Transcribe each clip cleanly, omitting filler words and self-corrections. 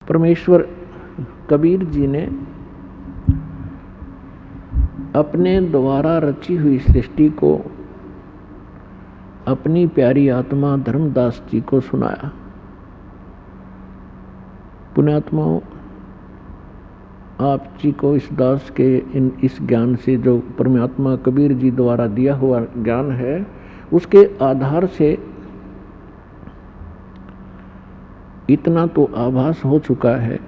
परमेश्वर कबीर जी ने अपने द्वारा रची हुई सृष्टि को अपनी प्यारी आत्मा धर्मदास जी को सुनाया। पुण्यात्माओं, आप जी को इस दास के इस ज्ञान से, जो परमात्मा कबीर जी द्वारा दिया हुआ ज्ञान है, उसके आधार से इतना तो आभास हो चुका है,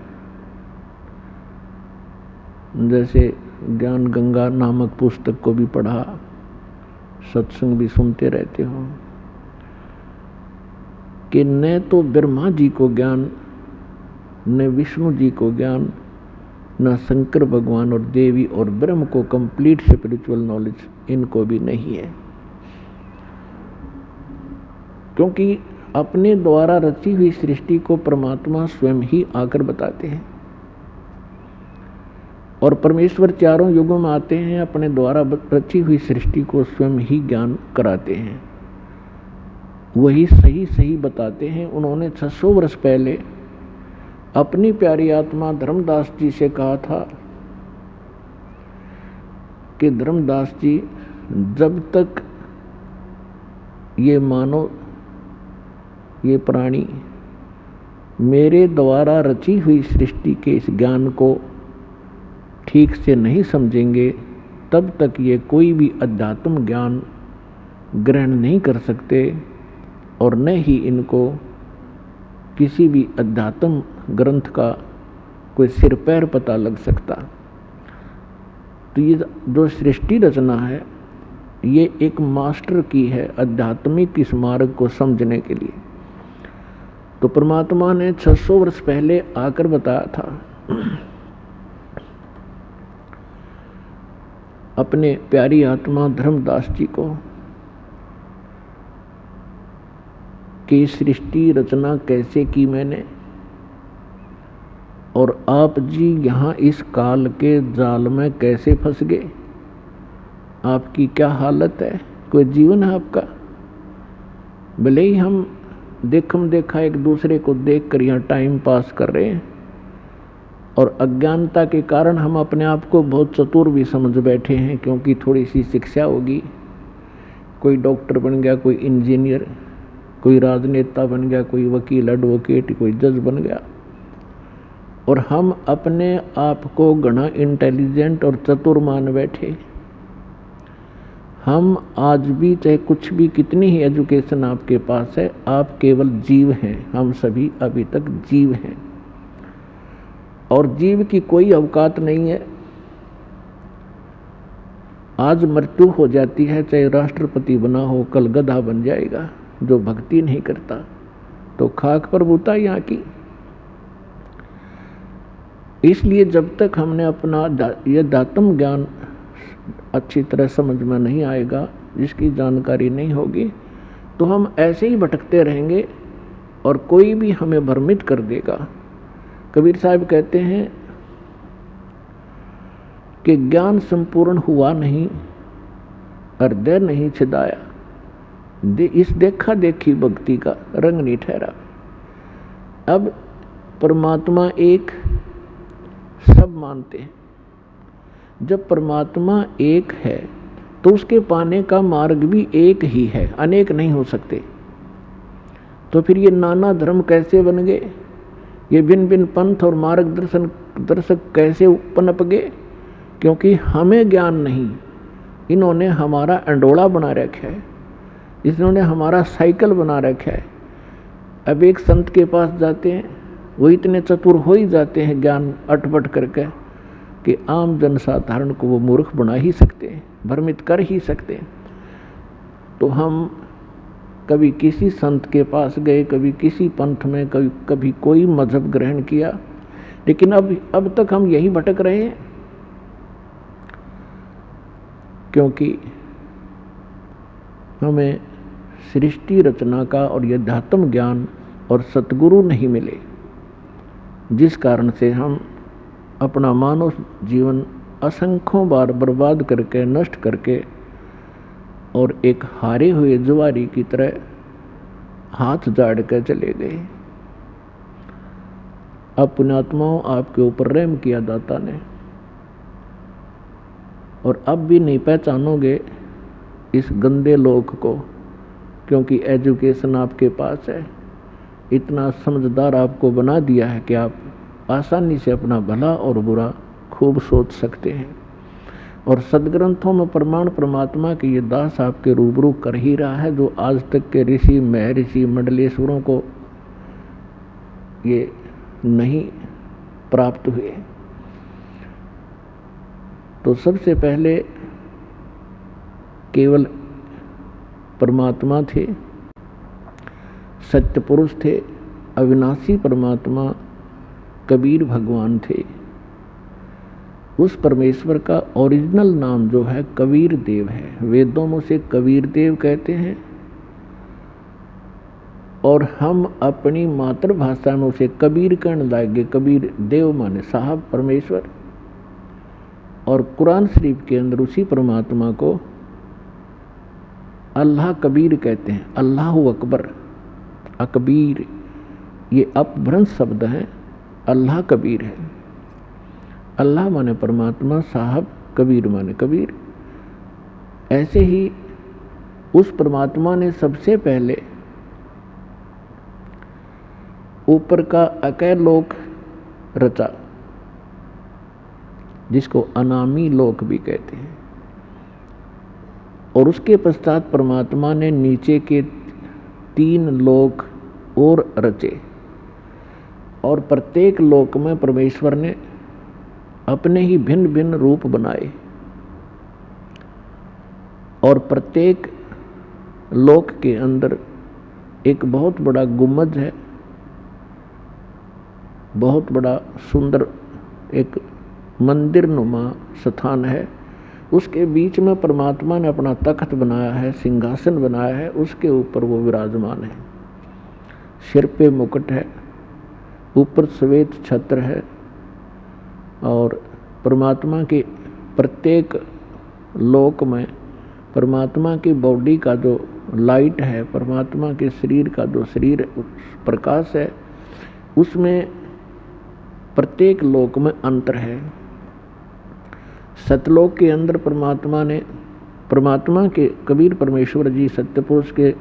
जैसे ज्ञान गंगा नामक पुस्तक को भी पढ़ा, सत्संग भी सुनते रहते हो, कि न तो ब्रह्मा जी को ज्ञान, न विष्णु जी को ज्ञान, न शंकर भगवान और देवी और ब्रह्म को कंप्लीट स्पिरिचुअल नॉलेज इनको भी नहीं है, क्योंकि अपने द्वारा रची हुई सृष्टि को परमात्मा स्वयं ही आकर बताते हैं। और परमेश्वर चारों युगों में आते हैं, अपने द्वारा रची हुई सृष्टि को स्वयं ही ज्ञान कराते हैं, वही सही सही बताते हैं। उन्होंने 600 वर्ष पहले अपनी प्यारी आत्मा धर्मदास जी से कहा था कि धर्मदास जी, जब तक ये मानव, ये प्राणी मेरे द्वारा रची हुई सृष्टि के इस ज्ञान को ठीक से नहीं समझेंगे, तब तक ये कोई भी अध्यात्म ज्ञान ग्रहण नहीं कर सकते और न ही इनको किसी भी अध्यात्म ग्रंथ का कोई सिर पैर पता लग सकता। तो ये जो सृष्टि रचना है, ये एक मास्टर की है आध्यात्मिक इस मार्ग को समझने के लिए। तो परमात्मा ने 600 वर्ष पहले आकर बताया था अपने प्यारी आत्मा धर्मदास जी को कि सृष्टि रचना कैसे की मैंने, और आप जी यहाँ इस काल के जाल में कैसे फंस गए, आपकी क्या हालत है, कोई जीवन है आपका। भले ही हम देखम देखा एक दूसरे को देख कर यहाँ टाइम पास कर रहे हैं, और अज्ञानता के कारण हम अपने आप को बहुत चतुर भी समझ बैठे हैं, क्योंकि थोड़ी सी शिक्षा होगी, कोई डॉक्टर बन गया, कोई इंजीनियर, कोई राजनेता बन गया, कोई वकील एडवोकेट, कोई जज बन गया, और हम अपने आप को घना इंटेलिजेंट और चतुर मान बैठे। हम आज भी, चाहे कुछ भी, कितनी ही एजुकेशन आपके पास है, आप केवल जीव हैं। हम सभी अभी तक जीव हैं, और जीव की कोई औकात नहीं है। आज मृत्यु हो जाती है, चाहे राष्ट्रपति बना हो, कल गधा बन जाएगा। जो भक्ति नहीं करता तो खाक पर बूता यहाँ की। इसलिए जब तक हमने अपना यह दातम ज्ञान अच्छी तरह समझ में नहीं आएगा, जिसकी जानकारी नहीं होगी, तो हम ऐसे ही भटकते रहेंगे और कोई भी हमें भ्रमित कर देगा। कबीर साहब कहते हैं कि ज्ञान संपूर्ण हुआ नहीं, हृदय नहीं छिदाया, इस देखा देखी भक्ति का रंग नहीं ठहरा। अब परमात्मा एक, सब मानते हैं। जब परमात्मा एक है तो उसके पाने का मार्ग भी एक ही है, अनेक नहीं हो सकते। तो फिर ये नाना धर्म कैसे बन गए, ये भिन्न भिन्न पंथ और मार्गदर्शक कैसे पनप गए? क्योंकि हमें ज्ञान नहीं, इन्होंने हमारा अंडोला बना रखा है, इन्होंने हमारा साइकिल बना रखा है। अब एक संत के पास जाते हैं, वो इतने चतुर हो ही जाते हैं ज्ञान अटपट करके कि आम जन साधारण को वो मूर्ख बना ही सकते हैं, भ्रमित कर ही सकते हैं। तो हम कभी किसी संत के पास गए, कभी किसी पंथ में, कभी कोई मजहब ग्रहण किया, लेकिन अब तक हम यही भटक रहे हैं, क्योंकि हमें सृष्टि रचना का और यह अध्यात्म ज्ञान और सतगुरु नहीं मिले, जिस कारण से हम अपना मानव जीवन असंख्यों बार बर्बाद करके, नष्ट करके, और एक हारे हुए जुआरी की तरह हाथ झाड़ कर चले गए। अब पुण्यात्माओं आपके ऊपर रहम किया दाता ने, और अब भी नहीं पहचानोगे इस गंदे लोक को, क्योंकि एजुकेशन आपके पास है, इतना समझदार आपको बना दिया है कि आप आसानी से अपना भला और बुरा खूब सोच सकते हैं। और सदग्रंथों में प्रमाण परमात्मा के ये दास आपके रूबरू कर ही रहा है, जो आज तक के ऋषि महर्षि मंडलेश्वरों को ये नहीं प्राप्त हुए। तो सबसे पहले केवल परमात्मा थे, सत्य पुरुष थे, अविनाशी परमात्मा कबीर भगवान थे। उस परमेश्वर का ओरिजिनल नाम जो है कबीर देव है। वेदों में उसे कबीर देव कहते हैं, और हम अपनी मातृभाषा में उसे कबीर कहने लगे। कबीर देव माने साहब परमेश्वर। और कुरान शरीफ के अंदर उसी परमात्मा को अल्लाह कबीर कहते हैं। अल्लाह अकबर, अकबीर ये अपभ्रंश शब्द है। अल्लाह कबीर है। अल्लाह माने परमात्मा, साहब कबीर माने कबीर। ऐसे ही उस परमात्मा ने सबसे पहले ऊपर का अकय लोक रचा, जिसको अनामी लोक भी कहते हैं। और उसके पश्चात परमात्मा ने नीचे के 3 लोक और रचे, और प्रत्येक लोक में परमेश्वर ने अपने ही भिन्न भिन्न रूप बनाए। और प्रत्येक लोक के अंदर एक बहुत बड़ा गुम्बद है, बहुत बड़ा सुंदर एक मंदिर नुमा स्थान है। उसके बीच में परमात्मा ने अपना तख्त बनाया है, सिंहासन बनाया है, उसके ऊपर वो विराजमान है। सिर पे मुकुट है, ऊपर श्वेत छत्र है, और परमात्मा के प्रत्येक लोक में परमात्मा की बॉडी का जो लाइट है, परमात्मा के शरीर का जो शरीर प्रकाश है, उसमें प्रत्येक लोक में अंतर है। सतलोक के अंदर परमात्मा के कबीर परमेश्वर जी सत्य पुरुष के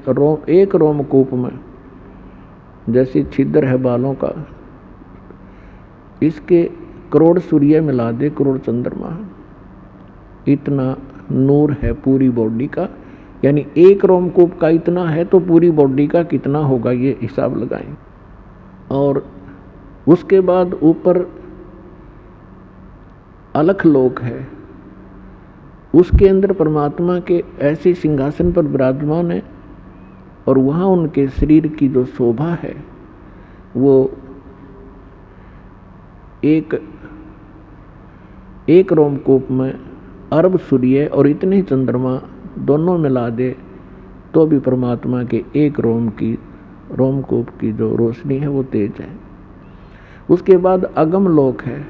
एक रोमकूप में जैसी छिद्र है बालों का, इसके करोड़ सूर्य मिला दे, करोड़ चंद्रमा, इतना नूर है पूरी बॉडी का। यानी एक रोमकूप का इतना है तो पूरी बॉडी का कितना होगा, ये हिसाब लगाएं। और उसके बाद ऊपर अलख लोक है, उसके अंदर परमात्मा के ऐसे सिंहासन पर विराजमान है, और वहाँ उनके शरीर की जो शोभा है वो एक रोमकूप में अरब सूर्य और इतने ही चंद्रमा दोनों मिला दे तो भी परमात्मा के एक रोमकूप की जो रोशनी है वो तेज है। उसके बाद अगम लोक है।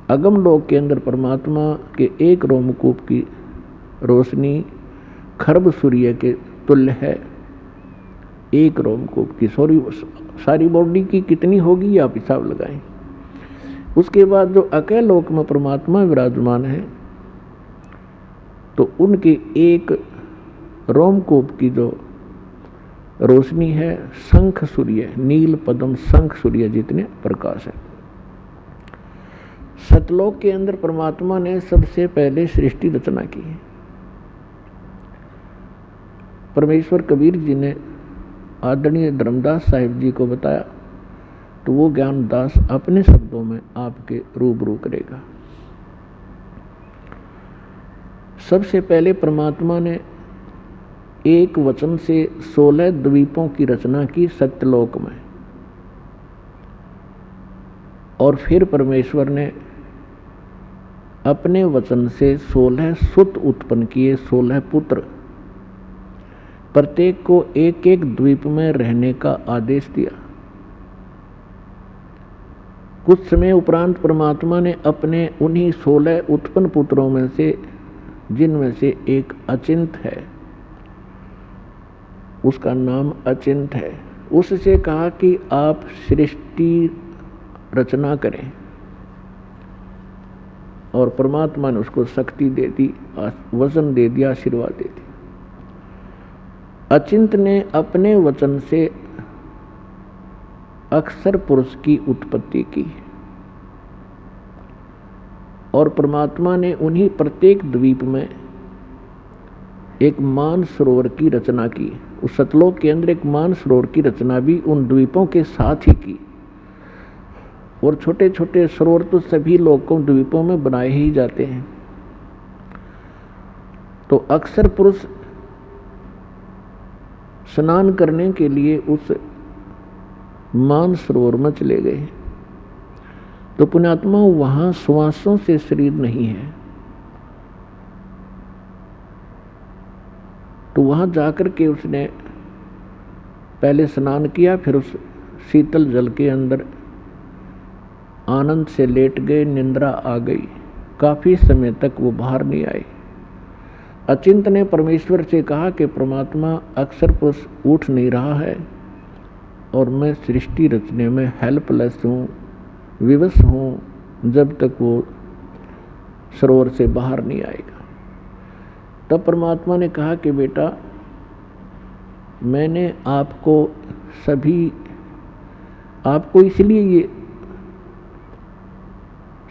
अगम लोक के अंदर परमात्मा के एक रोमकूप की रोशनी खरब सूर्य के तुल्य है। एक रोमकूप की सारी बॉडी की कितनी होगी आप हिसाब लगाएं। उसके बाद जो अकय लोक में परमात्मा विराजमान है, तो उनके एक रोमकूप की जो रोशनी है शंख सूर्य, नील पद्म शंख सूर्य जितने प्रकाश है। सतलोक के अंदर परमात्मा ने सबसे पहले सृष्टि रचना की है। परमेश्वर कबीर जी ने आदरणीय धर्मदास साहिब जी को बताया, तो वो ज्ञानदास अपने शब्दों में आपके रूबरू करेगा। सबसे पहले परमात्मा ने एक वचन से 16 द्वीपों की रचना की सत्यलोक में, और फिर परमेश्वर ने अपने वचन से 16 सुत उत्पन्न किए, 16 पुत्र। प्रत्येक को एक एक द्वीप में रहने का आदेश दिया। कुछ समय उपरांत परमात्मा ने अपने उन्हीं 16 उत्पन्न पुत्रों में से, जिनमें से एक अचिंत है, उसका नाम अचिंत है, उससे कहा कि आप सृष्टि रचना करें, और परमात्मा ने उसको शक्ति दे दी, वचन दे दिया, आशीर्वाद दे दिया। अचिंत ने अपने वचन से अक्षर पुरुष की उत्पत्ति की, और परमात्मा ने उन्हीं प्रत्येक द्वीप में एक मान सरोवर की रचना की। उस सतलोक के अंदर एक मान सरोवर की रचना भी उन द्वीपों के साथ ही की। और छोटे छोटे सरोवर तो सभी लोकों द्वीपों में बनाए ही जाते हैं। तो अक्षर पुरुष स्नान करने के लिए उस मान सरोवर में चले गए। तो पुण्यात्मा वहां श्वासों से शरीर नहीं है, तो वहां जाकर के उसने पहले स्नान किया, फिर उस शीतल जल के अंदर आनंद से लेट गए, निंद्रा आ गई। काफी समय तक वो बाहर नहीं आए। अचिंत ने परमेश्वर से कहा कि परमात्मा अक्षर पुरुष उठ नहीं रहा है और मैं सृष्टि रचने में हेल्पलेस हूँ, विवश हूँ, जब तक वो सरोवर से बाहर नहीं आएगा। तब परमात्मा ने कहा कि बेटा, मैंने आपको इसलिए ये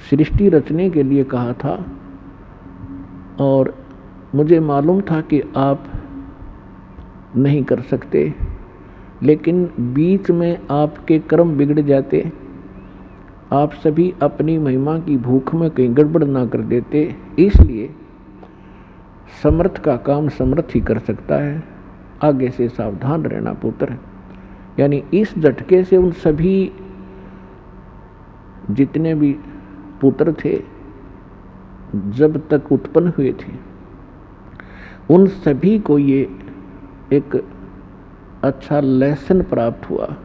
सृष्टि रचने के लिए कहा था, और मुझे मालूम था कि आप नहीं कर सकते, लेकिन बीच में आपके कर्म बिगड़ जाते, आप सभी अपनी महिमा की भूख में कहीं गड़बड़ ना कर देते। इसलिए समर्थ का काम समर्थ ही कर सकता है, आगे से सावधान रहना पुत्र। यानी इस झटके से उन सभी जितने भी पुत्र थे जब तक उत्पन्न हुए थे, उन सभी को ये एक अच्छा लेसन प्राप्त हुआ।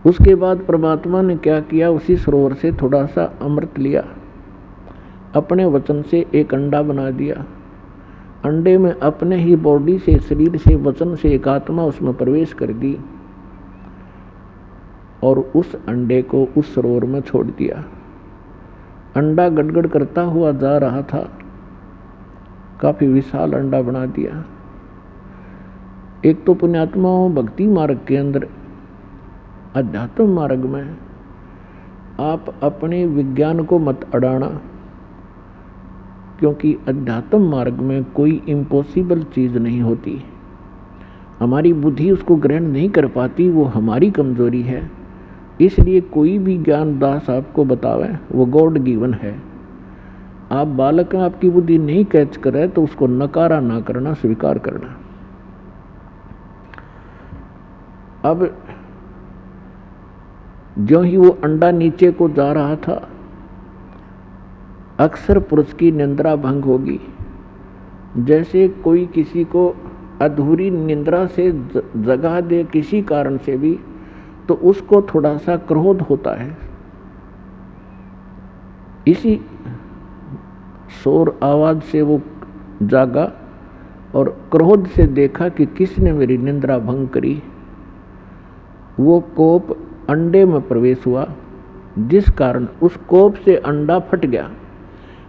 उसके बाद परमात्मा ने क्या किया, उसी सरोवर से थोड़ा सा अमृत लिया, अपने वचन से एक अंडा बना दिया। अंडे में अपने ही बॉडी से, शरीर से, वचन से एक आत्मा उसमें प्रवेश कर दी, और उस अंडे को उस सरोवर में छोड़ दिया। अंडा गड़गड़ करता हुआ जा रहा था, काफी विशाल अंडा बना दिया। एक तो पुण्यात्माओं, भक्ति मार्ग के अंदर, अध्यात्म मार्ग में आप अपने विज्ञान को मत अड़ाना, क्योंकि अध्यात्म मार्ग में कोई इम्पॉसिबल चीज नहीं होती। हमारी बुद्धि उसको ग्रहण नहीं कर पाती, वो हमारी कमजोरी है। इसलिए कोई भी ज्ञान दास आपको बतावे वो गॉड गिवन है। आप बालक हैं, आपकी बुद्धि नहीं कैच करे तो उसको नकारा ना करना, स्वीकार करना। अब जो ही वो अंडा नीचे को जा रहा था, अक्सर पुरुष की निंद्रा भंग होगी। जैसे कोई किसी को अधूरी निंद्रा से जगा दे किसी कारण से भी, तो उसको थोड़ा सा क्रोध होता है। इसी शोर आवाज से वो जागा और क्रोध से देखा कि किसने मेरी निंद्रा भंग करी। वो कोप अंडे में प्रवेश हुआ, जिस कारण उस कोप से अंडा फट गया।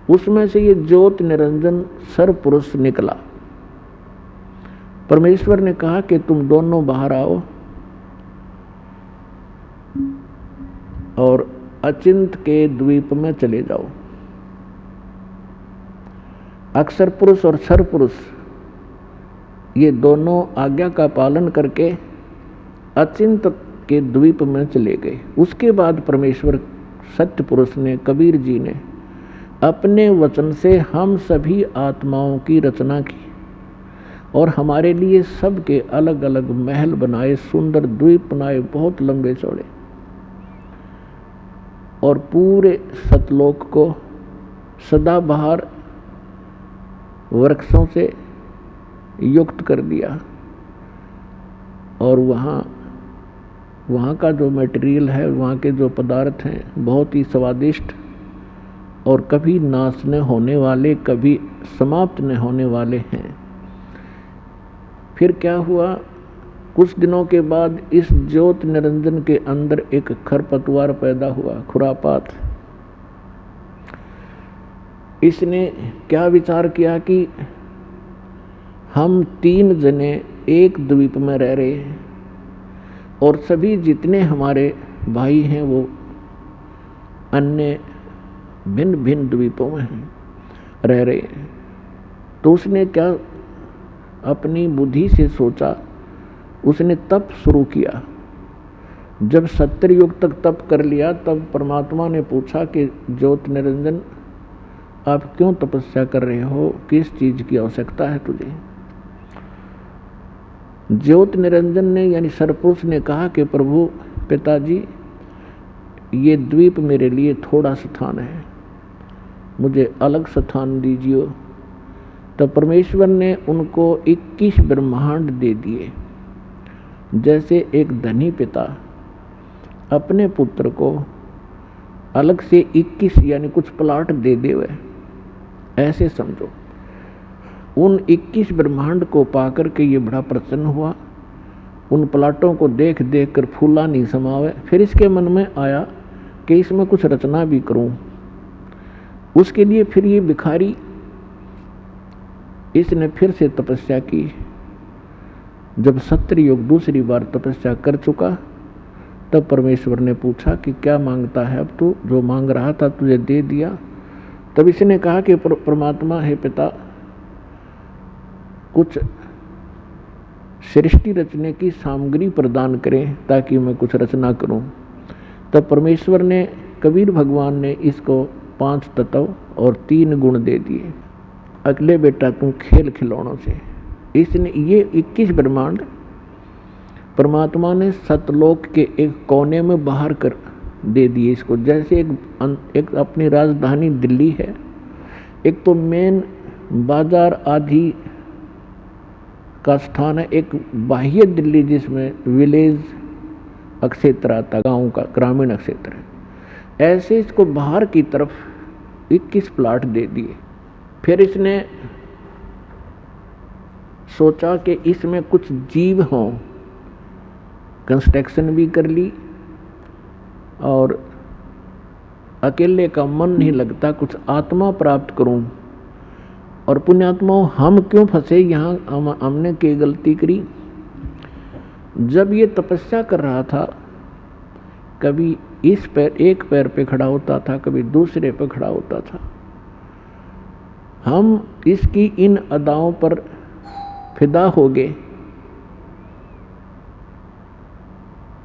उसमें से ये ज्योत निरंजन सर पुरुष निकला। परमेश्वर ने कहा कि तुम दोनों बाहर आओ और अचिंत के द्वीप में चले जाओ। अक्षर पुरुष और सर पुरुष ये दोनों आज्ञा का पालन करके अचिंत के द्वीप में चले गए। उसके बाद परमेश्वर सत्य पुरुष ने, कबीर जी ने अपने वचन से हम सभी आत्माओं की रचना की और हमारे लिए सबके अलग अलग महल बनाए, सुंदर द्वीप बनाए, बहुत लंबे चौड़े, और पूरे सतलोक को सदाबहार वृक्षों से युक्त कर दिया। और वहाँ का जो मटेरियल है, वहाँ के जो पदार्थ हैं, बहुत ही स्वादिष्ट और कभी नाश न होने वाले, कभी समाप्त न होने वाले हैं। फिर क्या हुआ, कुछ दिनों के बाद इस ज्योत निरंजन के अंदर एक खरपतवार पैदा हुआ, खुरापात। इसने क्या विचार किया कि हम 3 जने एक द्वीप में रह रहे हैं और सभी जितने हमारे भाई हैं वो अन्य भिन्न भिन्न द्वीपों में रह रहे हैं। तो उसने क्या अपनी बुद्धि से सोचा, उसने तप शुरू किया। जब 70 युग तक तप कर लिया तब परमात्मा ने पूछा कि ज्योत निरंजन आप क्यों तपस्या कर रहे हो, किस चीज की आवश्यकता है तुझे। ज्योत निरंजन ने यानी सरपुरुष ने कहा कि प्रभु पिताजी, ये द्वीप मेरे लिए थोड़ा स्थान है, मुझे अलग स्थान दीजिए। तो परमेश्वर ने उनको 21 ब्रह्मांड दे दिए। जैसे एक धनी पिता अपने पुत्र को अलग से 21 यानी कुछ प्लाट दे देवे, ऐसे समझो। उन 21 ब्रह्मांड को पाकर के ये बड़ा प्रसन्न हुआ। उन प्लाटों को देख देख कर फूला नहीं समावे। फिर इसके मन में आया कि इसमें कुछ रचना भी करूं। उसके लिए फिर ये भिखारी, इसने फिर से तपस्या की। जब 70 युग दूसरी बार तपस्या कर चुका तब परमेश्वर ने पूछा कि क्या मांगता है, अब तू जो मांग रहा था तुझे दे दिया। तब इसने कहा कि परमात्मा है पिता, कुछ सृष्टि रचने की सामग्री प्रदान करें ताकि मैं कुछ रचना करूं। तब परमेश्वर ने, कबीर भगवान ने इसको 5 तत्व और 3 गुण दे दिए। अगले बेटा तू खेल खिलौनों से। इसने ये 21 ब्रह्मांड परमात्मा ने सतलोक के एक कोने में बाहर कर दे दिए इसको। जैसे एक अपनी राजधानी दिल्ली है, एक तो मेन बाजार आदि का स्थान है, एक बाह्य दिल्ली जिसमें विलेज क्षेत्र आता, गांव का ग्रामीण क्षेत्र है। ऐसे इसको बाहर की तरफ 21 प्लाट दे दिए। फिर इसने सोचा कि इसमें कुछ जीव हों, कंस्ट्रक्शन भी कर ली और अकेले का मन नहीं लगता, कुछ आत्मा प्राप्त करूं। और पुण्यात्माओं, हम क्यों फंसे यहाँ, हमने क्या गलती करी। जब ये तपस्या कर रहा था, कभी इस पैर, एक पैर पे खड़ा होता था, कभी दूसरे पे खड़ा होता था। हम इसकी इन अदाओं पर फिदा हो गए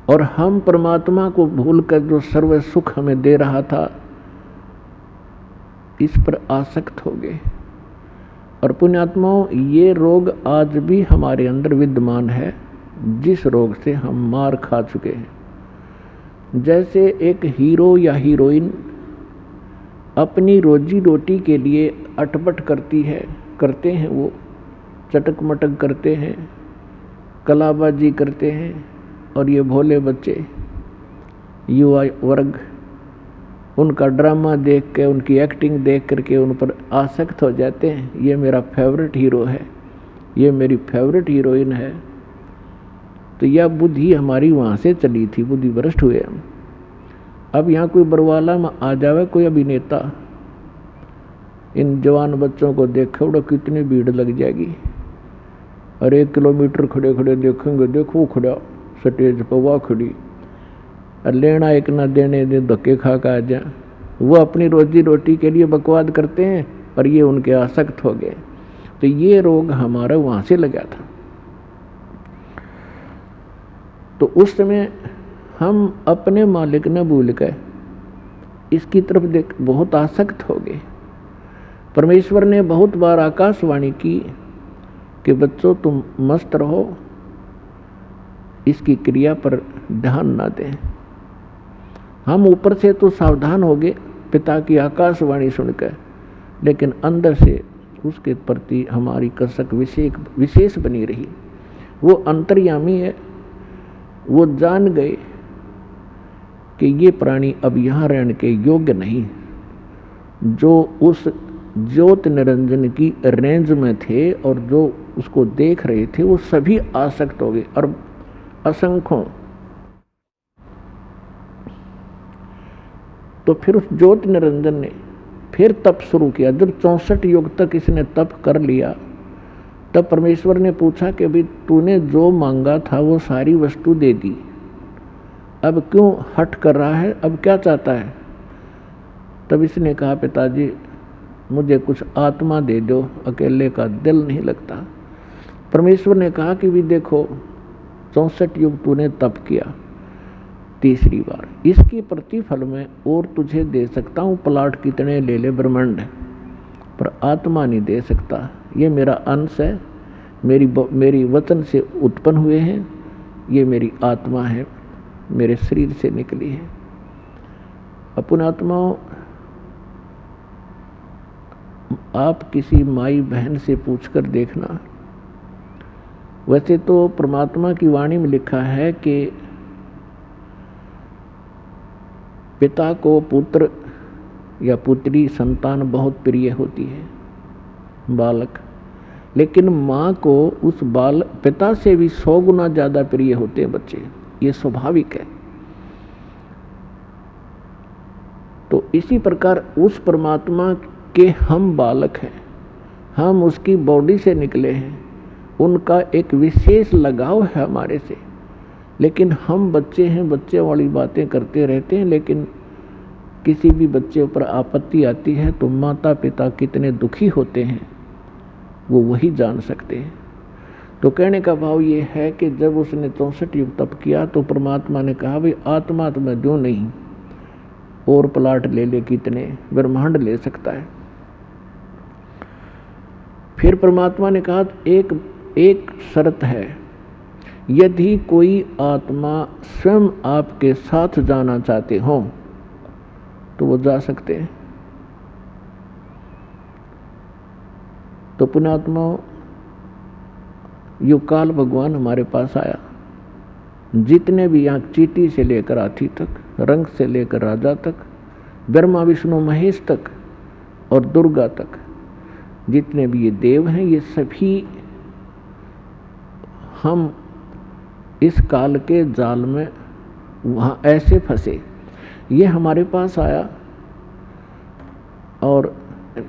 और हम परमात्मा को भूलकर जो सर्व सुख हमें दे रहा था इस पर आसक्त हो गए। और पुण्यात्माओं, ये रोग आज भी हमारे अंदर विद्यमान है, जिस रोग से हम मार खा चुके हैं। जैसे एक हीरो या हीरोइन अपनी रोजी रोटी के लिए अटपट करते हैं, वो चटक मटक करते हैं, कलाबाजी करते हैं। और ये भोले बच्चे, युवा वर्ग, उनका ड्रामा देख के, उनकी एक्टिंग देख करके उन पर आसक्त हो जाते हैं। ये मेरा फेवरेट हीरो है, ये मेरी फेवरेट हीरोइन है। तो यह बुद्धि हमारी वहाँ से चली थी, बुद्धि भ्रष्ट हुए हम। अब यहाँ कोई बरवाला में आ जावे कोई अभिनेता, इन जवान बच्चों को देखे उड़ा कितनी भीड़ लग जाएगी। और 1 किलोमीटर खड़े खड़े देखेंगे, देखो खड़ा स्टेज पर वह खड़ी, और लेना एक ना देने दे, धक्के खा आ जाए। वो अपनी रोजी रोटी के लिए बकवाद करते हैं और ये उनके आसक्त हो गए। तो ये रोग हमारा वहाँ से लगा था। तो उस समय हम अपने मालिक ने भूल गए, इसकी तरफ देख बहुत आसक्त हो गए। परमेश्वर ने बहुत बार आकाशवाणी की कि बच्चों तुम मस्त रहो, इसकी क्रिया पर ध्यान ना दें। हम ऊपर से तो सावधान हो गए पिता की आकाशवाणी सुनकर, लेकिन अंदर से उसके प्रति हमारी कसक विशेष बनी रही। वो अंतर्यामी है, वो जान गए कि ये प्राणी अब यहाँ रहने के योग्य नहीं। जो उस ज्योत निरंजन की रेंज में थे और जो उसको देख रहे थे वो सभी आसक्त हो गए। और असंख्यों। तो फिर उस ज्योति निरंजन ने फिर तप शुरू किया। जब 64 युग तक इसने तप कर लिया, तब परमेश्वर ने पूछा कि भाई तूने जो मांगा था वो सारी वस्तु दे दी, अब क्यों हट कर रहा है, अब क्या चाहता है? तब इसने कहा पिताजी मुझे कुछ आत्मा दे दो, अकेले का दिल नहीं लगता। परमेश्वर ने कहा कि भी देखो 64 युग तूने तप किया, तीसरी बार इसकी प्रतिफल में और तुझे दे सकता हूँ, प्लाट कितने ले ले ब्रह्मांड, पर आत्मा नहीं दे सकता। ये मेरा अंश है, मेरी वचन से उत्पन्न हुए हैं, ये मेरी आत्मा है, मेरे शरीर से निकली है। अपन आत्माओं, आप किसी माई बहन से पूछकर देखना। वैसे तो परमात्मा की वाणी में लिखा है कि पिता को पुत्र या पुत्री संतान बहुत प्रिय होती है, बालक, लेकिन माँ को उस पिता से भी 100 गुना ज़्यादा प्रिय होते हैं बच्चे, ये स्वाभाविक है। तो इसी प्रकार उस परमात्मा के हम बालक हैं, हम उसकी बॉडी से निकले हैं, उनका एक विशेष लगाव है हमारे से, लेकिन हम बच्चे हैं, बच्चे वाली बातें करते रहते हैं। लेकिन किसी भी बच्चे पर आपत्ति आती है तो माता पिता कितने दुखी होते हैं वो वही जान सकते हैं। तो कहने का भाव ये है कि जब उसने 64 युग तप किया तो परमात्मा ने कहा भाई आत्मा तो मैं दूं नहीं, और प्लाट ले ले, कितने ब्रह्मांड ले सकता है। फिर परमात्मा ने कहा एक शर्त है, यदि कोई आत्मा स्वयं आपके साथ जाना चाहते हो तो वो जा सकते हैं। तो पुण्यात्माओं, युगकाल भगवान हमारे पास आया, जितने भी यहाँ चीटी से लेकर हाथी तक, रंग से लेकर राजा तक, ब्रह्मा विष्णु महेश तक और दुर्गा तक, जितने भी ये देव हैं, ये सभी हम इस काल के जाल में वहाँ ऐसे फंसे। ये हमारे पास आया और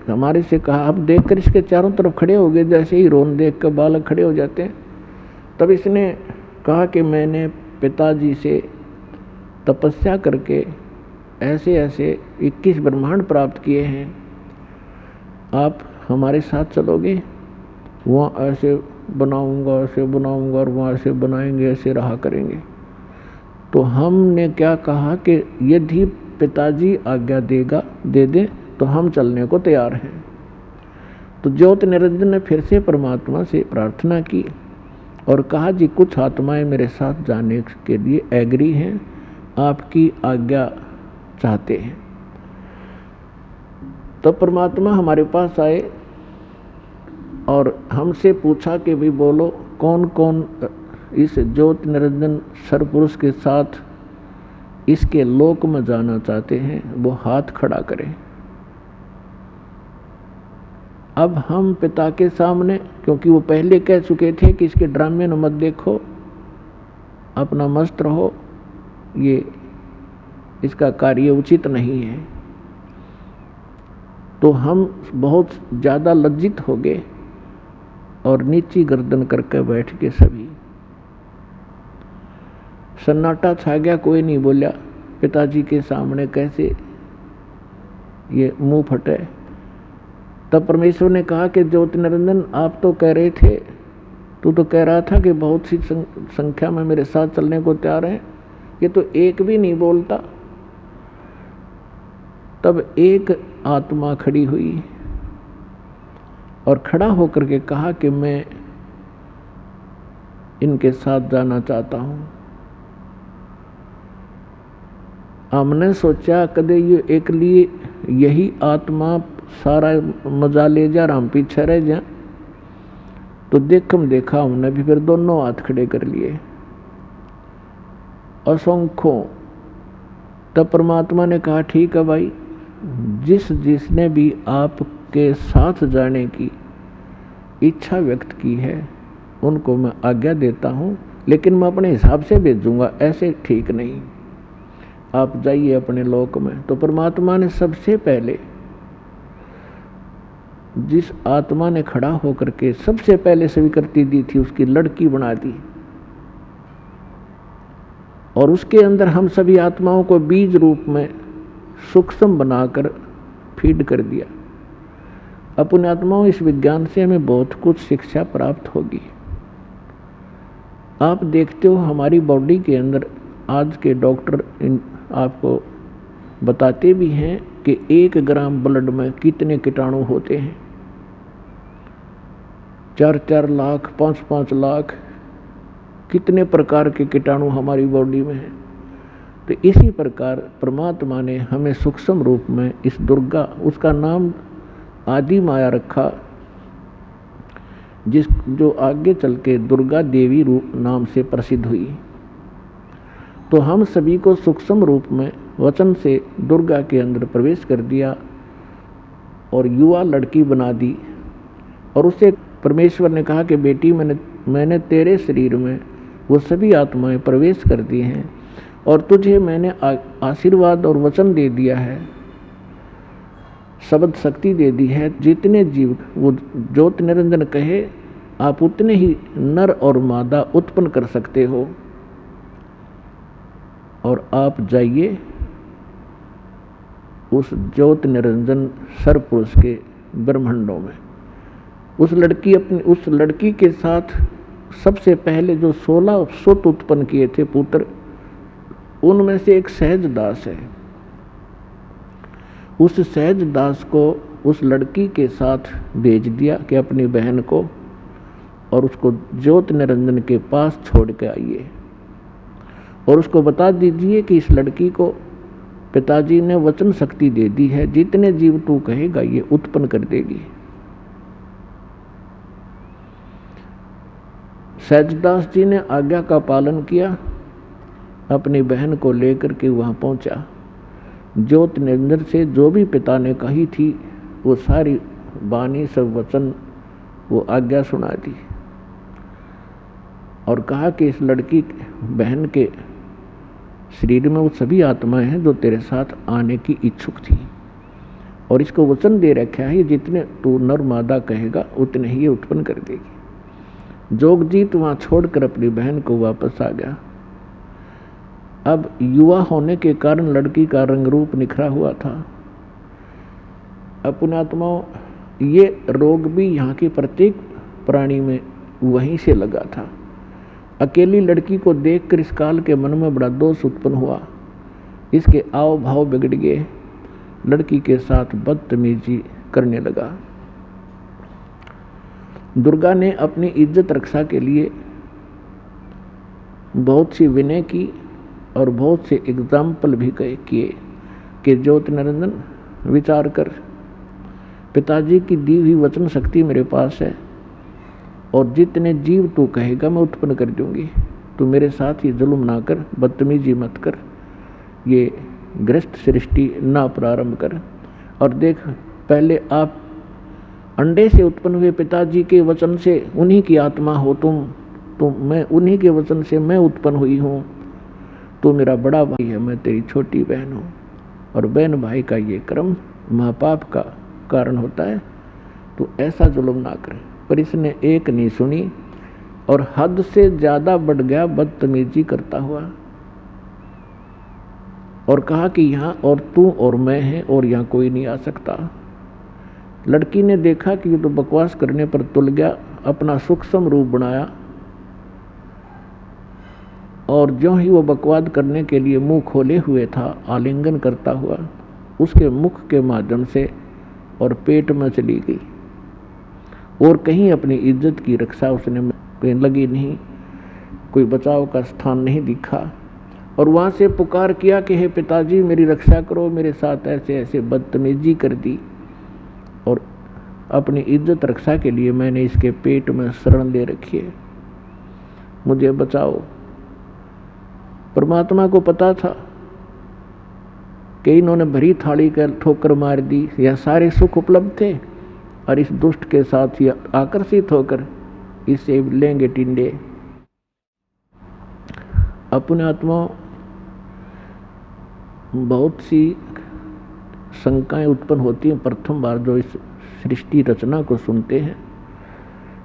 हमारे से कहा, अब देखकर इसके चारों तरफ खड़े हो गए, जैसे ही रोन देख कर बालक खड़े हो जाते हैं। तब इसने कहा कि मैंने पिताजी से तपस्या करके ऐसे ऐसे 21 ब्रह्मांड प्राप्त किए हैं, आप हमारे साथ चलोगे? वहाँ ऐसे बनाऊंगा, ऐसे बनाऊंगा, और वहाँ ऐसे बनाएंगे, ऐसे रहा करेंगे। तो हमने क्या कहा कि यदि पिताजी आज्ञा दे दे तो हम चलने को तैयार हैं। तो ज्योति निरंजन ने फिर से परमात्मा से प्रार्थना की और कहा जी कुछ आत्माएं मेरे साथ जाने के लिए एग्री हैं, आपकी आज्ञा चाहते हैं। तो परमात्मा हमारे पास आए और हमसे पूछा कि भाई बोलो कौन कौन इस ज्योति निरंजन सरपुरुष के साथ इसके लोक में जाना चाहते हैं, वो हाथ खड़ा करें। अब हम पिता के सामने, क्योंकि वो पहले कह चुके थे कि इसके ड्रामे न मत देखो, अपना मस्त रहो, ये इसका कार्य उचित नहीं है। तो हम बहुत ज़्यादा लज्जित हो गए और नीची गर्दन करके बैठ के सभी सन्नाटा छा गया, कोई नहीं बोला। पिताजी के सामने कैसे ये मुंह फटे। तब परमेश्वर ने कहा कि ज्योति निरंजन आप तो कह रहे थे, तू तो कह रहा था कि बहुत सी संख्या में मेरे साथ चलने को तैयार है, ये तो एक भी नहीं बोलता। तब एक आत्मा खड़ी हुई और खड़ा होकर के कहा कि मैं इनके साथ जाना चाहता हूं। हमने सोचा कदे ये एक लिए यही आत्मा सारा मजा ले जा, हम पीछे रह जा। तो देखा हमने भी फिर दोनों हाथ खड़े कर लिए असंख्यों। तब परमात्मा ने कहा ठीक है भाई, जिसने भी आपके साथ जाने की इच्छा व्यक्त की है उनको मैं आज्ञा देता हूँ, लेकिन मैं अपने हिसाब से भेजूंगा, ऐसे ठीक नहीं, आप जाइए अपने लोक में। तो परमात्मा ने सबसे पहले जिस आत्मा ने खड़ा होकर के सबसे पहले स्वीकृति दी थी उसकी लड़की बना दी, और उसके अंदर हम सभी आत्माओं को बीज रूप में सूक्ष्म बनाकर फीड कर दिया। अपने आत्माओं, इस विज्ञान से हमें बहुत कुछ शिक्षा प्राप्त होगी। आप देखते हो हमारी बॉडी के अंदर आज के डॉक्टर आपको बताते भी हैं कि 1 ग्राम ब्लड में कितने कीटाणु होते हैं। 4-4 लाख, 5-5 लाख, कितने प्रकार के कीटाणु हमारी बॉडी में हैं। तो इसी प्रकार परमात्मा ने हमें सूक्ष्म रूप में इस दुर्गा, उसका नाम आदि माया रखा, जो आगे चल के दुर्गा देवी रूप नाम से प्रसिद्ध हुई। तो हम सभी को सूक्ष्म रूप में वचन से दुर्गा के अंदर प्रवेश कर दिया और युवा लड़की बना दी। और उससे परमेश्वर ने कहा कि बेटी, मैंने तेरे शरीर में वो सभी आत्माएं प्रवेश कर दी हैं और तुझे मैंने आशीर्वाद और वचन दे दिया है, शब्द शक्ति दे दी है। जितने जीव वो ज्योत निरंजन कहे, आप उतने ही नर और मादा उत्पन्न कर सकते हो। और आप जाइए उस ज्योत निरंजन सर्वपुरुष के ब्रह्मांडों में। उस लड़की के साथ सबसे पहले जो 16 सुत उत्पन्न किए थे पुत्र, उनमें से एक सहज दास है। उस सहज दास को उस लड़की के साथ भेज दिया कि अपनी बहन को और उसको ज्योत निरंजन के पास छोड़ के आइए और उसको बता दीजिए कि इस लड़की को पिताजी ने वचन शक्ति दे दी है, जितने जीव तू कहेगा ये उत्पन्न कर देगी। सहजदास जी ने आज्ञा का पालन किया, अपनी बहन को लेकर के वहाँ पहुँचा। ज्योत निरंजन से जो भी पिता ने कही थी वो सारी वाणी, सब वचन, वो आज्ञा सुना दी और कहा कि इस लड़की बहन के शरीर में वो सभी आत्माएं हैं जो तेरे साथ आने की इच्छुक थी और इसको वचन दे रखा है जितने तू नर मादा कहेगा उतने ही ये उत्पन्न कर देगी। जोगजीत वहाँ छोड़कर अपनी बहन को वापस आ गया। अब युवा होने के कारण लड़की का रंग रूप निखरा हुआ था। अपने आत्माओं, ये रोग भी यहाँ के प्रत्येक प्राणी में वहीं से लगा था। अकेली लड़की को देखकर इस काल के मन में बड़ा दोष उत्पन्न हुआ, इसके आव भाव बिगड़ गए, लड़की के साथ बदतमीजी करने लगा। दुर्गा ने अपनी इज्जत रक्षा के लिए बहुत सी विनय की और बहुत से एग्जाम्पल भी किए कि ज्योत निरंजन विचार कर, पिताजी की दी हुई वचन शक्ति मेरे पास है और जितने जीव तू कहेगा मैं उत्पन्न कर दूंगी। तू मेरे साथ ही जुल्म ना कर, बदतमीजी मत कर, ये ग्रस्त सृष्टि ना प्रारंभ कर। और देख, पहले आप अंडे से उत्पन्न हुए पिताजी के वचन से, उन्हीं की आत्मा हो तुम, तो मैं उन्हीं के वचन से मैं उत्पन्न हुई हूँ। तू मेरा बड़ा भाई है, मैं तेरी छोटी बहन हूँ। और बहन भाई का ये क्रम महापाप का कारण होता है, तो ऐसा जुल्म ना करे। पर इसने एक नहीं सुनी और हद से ज़्यादा बढ़ गया बदतमीजी करता हुआ और कहा कि यहाँ और तू और मैं हैं और यहाँ कोई नहीं आ सकता। लड़की ने देखा कि ये तो बकवास करने पर तुल गया, अपना सूक्ष्म रूप बनाया और जो ही वो बकवाद करने के लिए मुंह खोले हुए था, आलिंगन करता हुआ उसके मुख के माध्यम से और पेट में चली गई और कहीं अपनी इज्जत की रक्षा उसने कहीं लगी नहीं, कोई बचाव का स्थान नहीं दिखा। और वहाँ से पुकार किया कि हे पिताजी मेरी रक्षा करो, मेरे साथ ऐसे ऐसे बदतमीजी कर दी और अपनी इज्जत रक्षा के लिए मैंने इसके पेट में शरण ले रखी है, मुझे बचाओ। परमात्मा को पता था कि इन्होंने भरी थाली का ठोकर मार दी, यह सारे सुख उपलब्ध थे और इस दुष्ट के साथ ही आकर्षित होकर इससे लेंगे टिंडे। अपने आत्मा बहुत सी शंकाएं उत्पन्न होती हैं प्रथम बार जो इस सृष्टि रचना को सुनते हैं,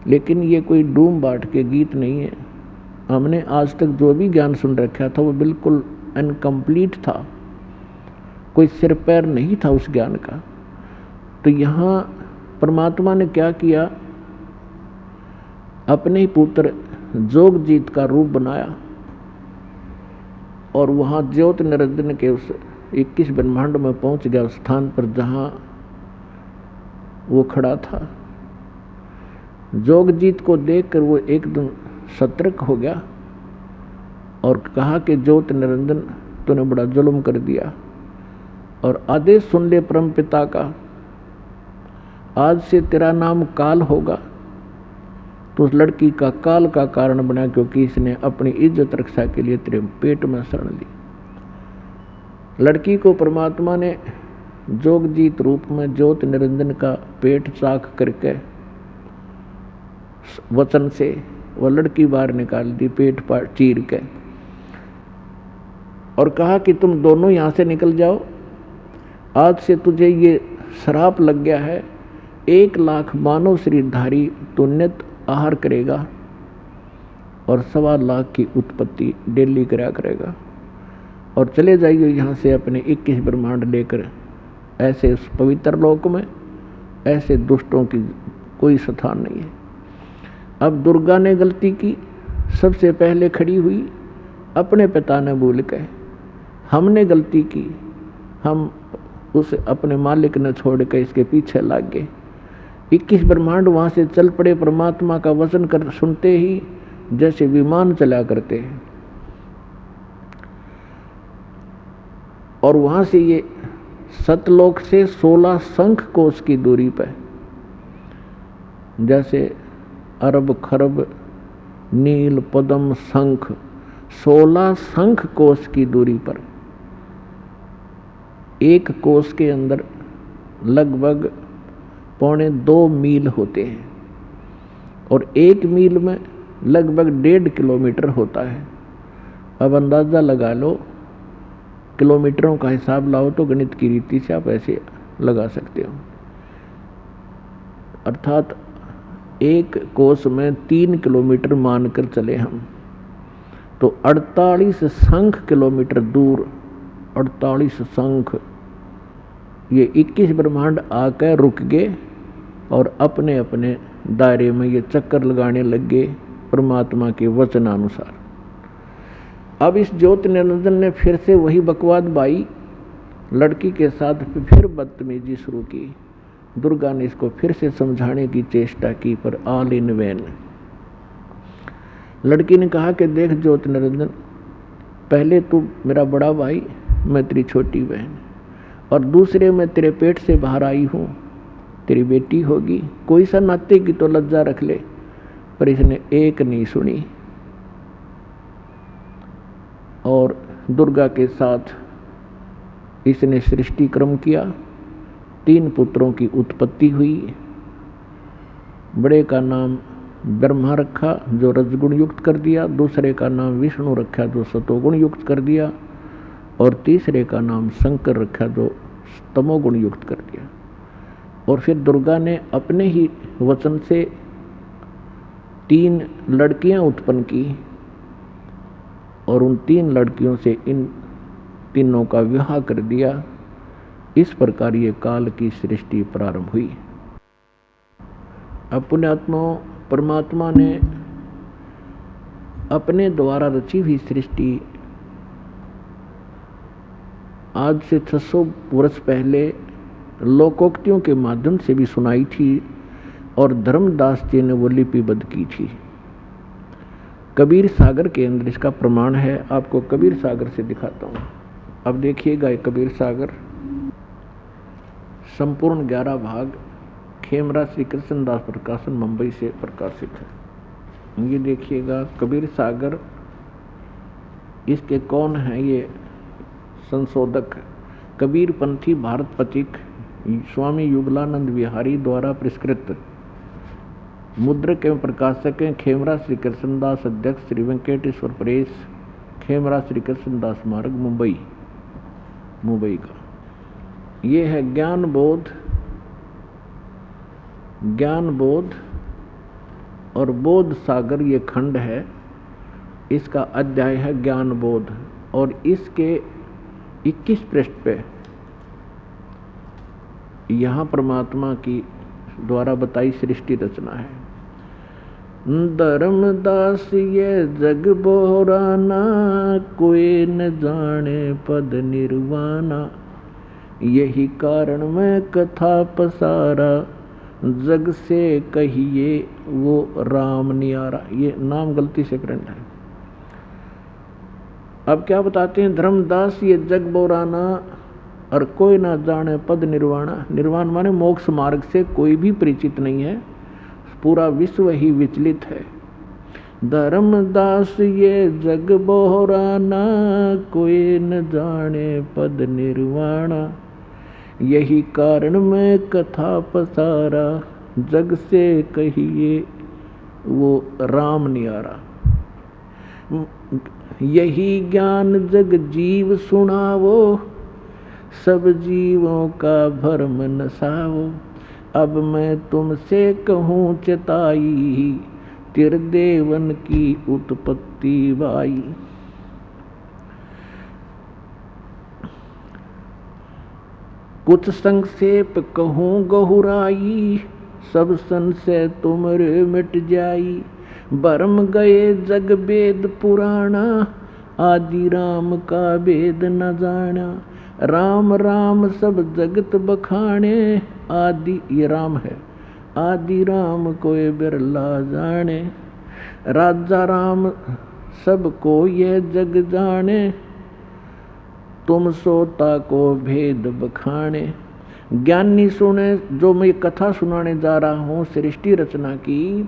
लेकिन ये कोई डूम बाट के गीत नहीं है। हमने आज तक जो भी ज्ञान सुन रखा था वो बिल्कुल इनकम्प्लीट था, कोई सिर पैर नहीं था उस ज्ञान का। तो यहाँ परमात्मा ने क्या किया, अपने ही पुत्र जोगजीत का रूप बनाया और वहाँ ज्योत निरंजन के उस 21 ब्रह्मांड में पहुँच गया, उस स्थान पर जहाँ वो खड़ा था। जोगजीत को देखकर वो एकदम सतर्क हो गया और कहा कि ज्योत निरंजन तूने बड़ा जुल्म कर दिया, और आदेश सुन ले परम पिता का, आज से तेरा नाम काल होगा। तो उस लड़की का काल का कारण बना, क्योंकि इसने अपनी इज्जत रक्षा के लिए तेरे पेट में शरण ली। लड़की को परमात्मा ने जोगजीत रूप में ज्योत निरंजन का पेट चाक करके वचन से वह लड़की बाहर निकाल दी, पेट पर चीर के, और कहा कि तुम दोनों यहाँ से निकल जाओ। आज से तुझे ये श्राप लग गया है, 1 लाख मानव शरीरधारी तू नित्य आहार करेगा और 1.25 लाख की उत्पत्ति डेली करा करेगा, और चले जाइए यहाँ से अपने 21 ब्रह्मांड लेकर। ऐसे उस पवित्र लोक में ऐसे दुष्टों की कोई स्थान नहीं है। अब दुर्गा ने गलती की, सबसे पहले खड़ी हुई, अपने पिता ने भूल के। हमने गलती की, हम उस अपने मालिक ने छोड़ के इसके पीछे लग गए। 21 ब्रह्मांड वहाँ से चल पड़े, परमात्मा का वचन कर सुनते ही जैसे विमान चला करते हैं। और वहाँ से ये सतलोक से 16 शंख कोश की दूरी पर, जैसे अरब खरब नील पद्म शंख, 16 शंख कोश की दूरी पर, एक कोश के अंदर लगभग 1.25 मील होते हैं, और 1 मील में लगभग 1.5 किलोमीटर होता है। अब अंदाज़ा लगा लो, किलोमीटरों का हिसाब लाओ तो गणित की रीति से आप ऐसे लगा सकते हो। अर्थात एक कोस में 3 किलोमीटर मानकर चले हम, तो 48 शंख किलोमीटर दूर, 48 शंख, ये 21 ब्रह्मांड आकर रुक गए और अपने अपने दायरे में ये चक्कर लगाने लग गए परमात्मा के वचनानुसार। अब इस ज्योत निरंजन ने फिर से वही बकवाद बाई, लड़की के साथ फिर बदतमीजी शुरू की। दुर्गा ने इसको फिर से समझाने की चेष्टा की, पर ऑल इन वैन। लड़की ने कहा कि देख ज्योत निरंजन, पहले तू मेरा बड़ा भाई, मैं तेरी छोटी बहन, और दूसरे मैं तेरे पेट से बाहर आई हूँ, तेरी बेटी होगी, कोई सा नाते की तो लज्जा रख ले। पर इसने एक नहीं सुनी और दुर्गा के साथ इसने सृष्टि क्रम किया। 3 पुत्रों की उत्पत्ति हुई। बड़े का नाम ब्रह्मा रखा जो रजगुण युक्त कर दिया, दूसरे का नाम विष्णु रखा जो सतोगुण युक्त कर दिया, और तीसरे का नाम शंकर रखा जो तमोगुण युक्त कर दिया। और फिर दुर्गा ने अपने ही वचन से 3 लड़कियां उत्पन्न की, और उन 3 लड़कियों से इन तीनों का विवाह कर दिया। इस प्रकार ये काल की सृष्टि प्रारंभ हुई। अब पुण्यात्मा परमात्मा ने अपने द्वारा रची हुई सृष्टि आज से 600 वर्ष पहले लोकोक्तियों के माध्यम से भी सुनाई थी, और धर्मदास जी ने वो लिपिबद्ध की थी। कबीर सागर के अंदर इसका प्रमाण है। आपको कबीर सागर से दिखाता हूँ। अब देखिएगा, कबीर सागर संपूर्ण 11 भाग खेमरा श्री कृष्णदास प्रकाशन मुंबई से प्रकाशित है। ये देखिएगा कबीर सागर, इसके कौन है ये संशोधक? कबीर पंथी भारत पथिक स्वामी युगलानंद विहारी द्वारा पुरस्कृत। मुद्रक एवं प्रकाशक हैं खेमरा श्री कृष्णदास, अध्यक्ष श्री वेंकटेश्वर प्रेस, खेमरा श्री कृष्णदास मार्ग मुंबई का। ये है ज्ञान बोध और बोध सागर, ये खंड है। इसका अध्याय है ज्ञान बोध और इसके 21 पृष्ठ पे यहाँ परमात्मा की द्वारा बताई सृष्टि रचना है। धर्मदास ये जग बोराना, कोई न जाने पद निर्वाणा। यही कारण मैं कथा पसारा, जग से कहिए वो राम नियारा। ये नाम गलती से प्रिंट है। अब क्या बताते हैं, धर्मदास ये जग बोराना और कोई ना जाने पद निर्वाणा। निर्वाण माने मोक्ष मार्ग से कोई भी परिचित नहीं है, पूरा विश्व ही विचलित है। धर्मदास ये जग बोराना, कोई न जाने पद निर्वाणा। यही कारण मैं कथा पसारा, जग से कहिए वो राम नियारा। यही ज्ञान जग जीव सुनावो, सब जीवों का भरम नसावो। अब मैं तुमसे कहूँ चेताई, त्रिदेवन की उत्पत्ति बाई। कुछ संक्षेप कहूँ गहुराई, सब संशय तुमरे मिट जाई। भरम गए जग वेद पुराना, आदि राम का वेद न जाना। राम राम सब जगत बखाने, आदि ये राम है, आदि राम कोई बिरला जाने। राजा राम सबको ये जग जाने, तुम सोता को भेद बखाने। ज्ञानी सुने, जो मैं कथा सुनाने जा रहा हूँ सृष्टि रचना की,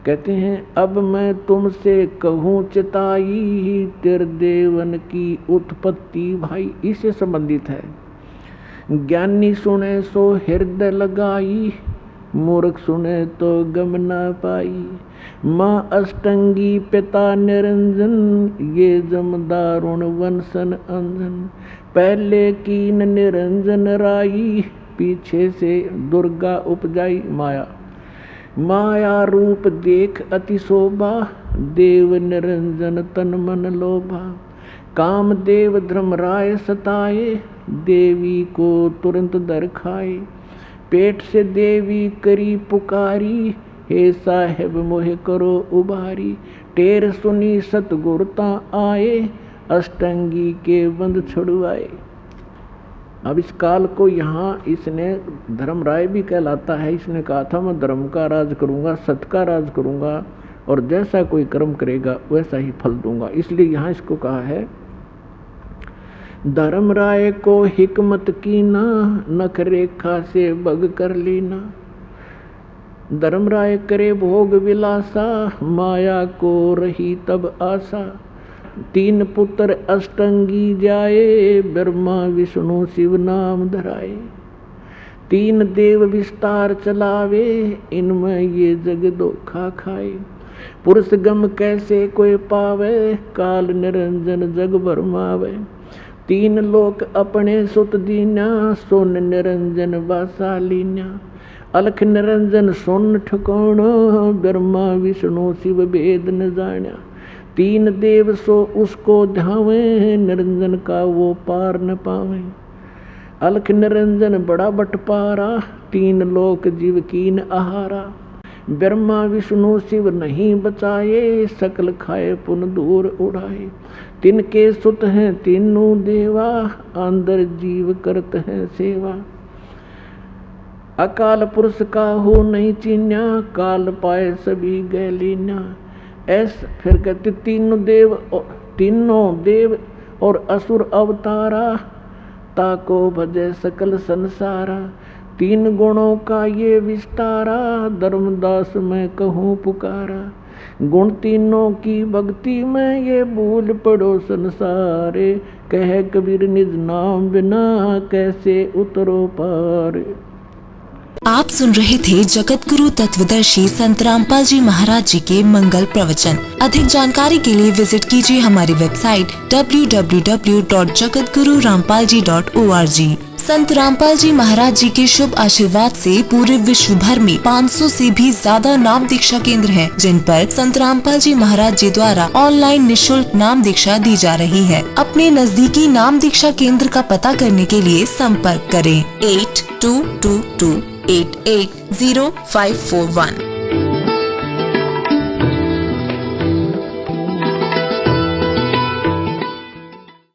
कहते हैं अब मैं तुमसे कहूँ चिताई, त्रिदेवन की उत्पत्ति भाई। इससे संबंधित है। ज्ञानी सुने सो हृदय लगाई, मूर्ख सुने तो गम न पाई। माँ अष्टंगी पिता निरंजन, ये जमदारुण वंशन अंजन। पहले कीन निरंजन राई, पीछे से दुर्गा उपजाई माया। माया रूप देख अति शोभा, देव निरंजन तन मन लोभा। काम देव धर्मराय सताए, देवी को तुरंत दर खाए। पेट से देवी करी पुकारी, हे साहेब मोहे करो उबारी। टेर सुनी सतगुरता आए, अष्टंगी के बंद छुड़वाए। अब इस काल को यहाँ इसने धर्मराय भी कहलाता है। इसने कहा था मैं धर्म का राज करूँगा, सत्य का राज करूँगा और जैसा कोई कर्म करेगा वैसा ही फल दूंगा। इसलिए यहाँ इसको कहा है धर्मराय को हिकमत कीना, नख रेखा से बग कर लीना। धर्मराय करे भोग विलासा, माया को रही तब आशा। तीन पुत्र अष्टंगी जाए, ब्रह्मा विष्णु शिव नाम धराए। तीन देव विस्तार चलावे, इनमें ये जग धोखा खाए। पुरुष गम कैसे कोई पावे, काल निरंजन जग भरमावे। तीन लोक अपने सुत दीना, सोन निरंजन वासा लीना। अलख निरंजन सोन ठिकाना, ब्रह्मा विष्णु शिव भेद न जाना। तीन देव सो उसको ध्यावे, निरंजन का वो पार न पावे। अलख निरंजन बड़ा बटपारा, तीन लोक जीव कीन आहारा। ब्रह्मा विष्णु शिव नहीं बचाए, सकल खाए पुन दूर उड़ाए। तिनके सुत हैं तीनों देवा, अंदर जीव करत हैं सेवा। अकाल पुरुष का हो नहीं चीन्या, काल पाए सभी गए लीना। ऐसा फिर कहते तीनों देव और असुर अवतारा, ताको भजे सकल संसारा। तीन गुणों का ये विस्तारा, धर्मदास मैं कहूँ पुकारा। गुण तीनों की भक्ति में ये भूल पड़ो संसारे। कह कबीर निज नाम बिना कैसे उतरो पार। आप सुन रहे थे जगत गुरु तत्वदर्शी संत रामपाल जी महाराज जी के मंगल प्रवचन। अधिक जानकारी के लिए विजिट कीजिए हमारी वेबसाइट www.jagatgururampalji.org। संत रामपाल जी महाराज जी के शुभ आशीर्वाद से पूरे विश्व भर में 500 से भी ज्यादा नाम दीक्षा केंद्र हैं, जिन पर संत रामपाल जी महाराज जी द्वारा ऑनलाइन निशुल्क नाम दीक्षा दी जा रही है। अपने नजदीकी नाम दीक्षा केंद्र का पता करने के लिए संपर्क करें 8222880541।